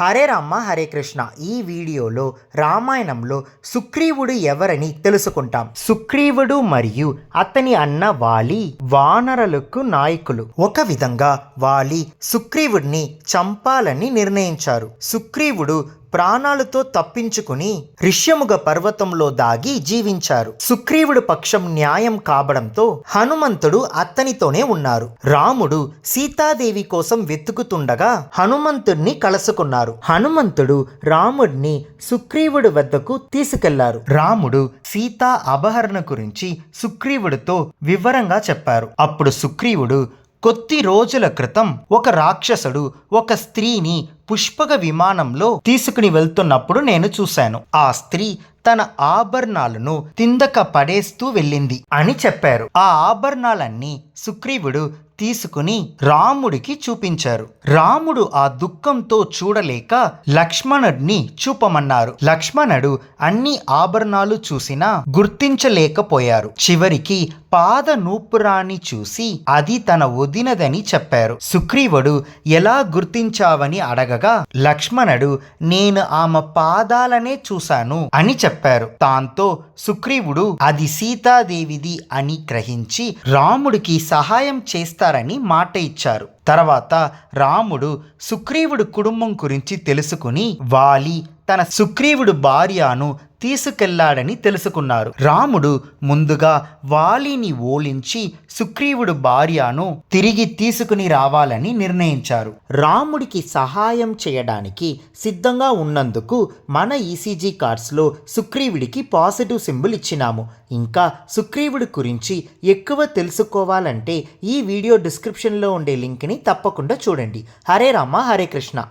హరే రామ హరే కృష్ణ. ఈ వీడియోలో రామాయణంలో సుగ్రీవుడు ఎవరని తెలుసుకుంటాం. సుగ్రీవుడు మరియు అతని అన్న వాలి వానరులకు నాయకులు. ఒక విధంగా వాలి సుగ్రీవుడిని చంపాలని నిర్ణయించారు. సుగ్రీవుడు ప్రాణాలతో తప్పించుకుని ఋష్యముగ పర్వతంలో దాగి జీవించారు. సుగ్రీవుడు పక్షం న్యాయం కాబడంతో హనుమంతుడు అతనితోనే ఉన్నారు. రాముడు సీతాదేవి కోసం వెతుకుతుండగా హనుమంతుడిని కలుసుకున్నారు. హనుమంతుడు రాముడిని సుగ్రీవుడి వద్దకు తీసుకెళ్లారు. రాముడు సీతా అపహరణ గురించి సుగ్రీవుడితో వివరంగా చెప్పారు. అప్పుడు సుగ్రీవుడు, కొద్ది రోజుల క్రితం ఒక రాక్షసుడు ఒక స్త్రీని పుష్పక విమానంలో తీసుకుని వెళ్తున్నప్పుడు నేను చూశాను. ఆ స్త్రీ తన ఆభరణాలను కిందక పడేస్తూ వెళ్ళింది అని చెప్పారు. ఆ ఆభరణాలన్నీ సుగ్రీవుడు తీసుకుని రాముడికి చూపించారు. రాముడు ఆ దుఃఖంతో చూడలేక లక్ష్మణుడిని చూపమన్నారు. లక్ష్మణుడు అన్ని ఆభరణాలు చూసినా గుర్తించలేకపోయారు. చివరికి పాద నూపురాన్ని చూసి అది తన వదినదని చెప్పారు. సుగ్రీవుడు ఎలా గుర్తించావని అడగగా లక్ష్మణుడు, నేను ఆమె పాదాలనే చూశాను అని చెప్పారు. దాంతో సుగ్రీవుడు అది సీతాదేవిది అని గ్రహించి రాముడికి సహాయం చేస్తారని మాట ఇచ్చారు. తర్వాత రాముడు సుగ్రీవుడు కుటుంబం గురించి తెలుసుకుని వాలి తన సుగ్రీవుడు భార్యను తీసుకెళ్లాడని తెలుసుకున్నారు. రాముడు ముందుగా వాలిని ఓలించి సుగ్రీవుడు భార్యను తిరిగి తీసుకుని రావాలని నిర్ణయించారు. రాముడికి సహాయం చేయడానికి సిద్ధంగా ఉన్నందుకు మన ఈసీజీ కార్డ్స్లో సుగ్రీవుడికి పాజిటివ్ సింబల్ ఇచ్చినాము. ఇంకా సుగ్రీవుడి గురించి ఎక్కువ తెలుసుకోవాలంటే ఈ వీడియో డిస్క్రిప్షన్లో ఉండే లింక్ని తప్పకుండా చూడండి. హరే రామ హరే కృష్ణ.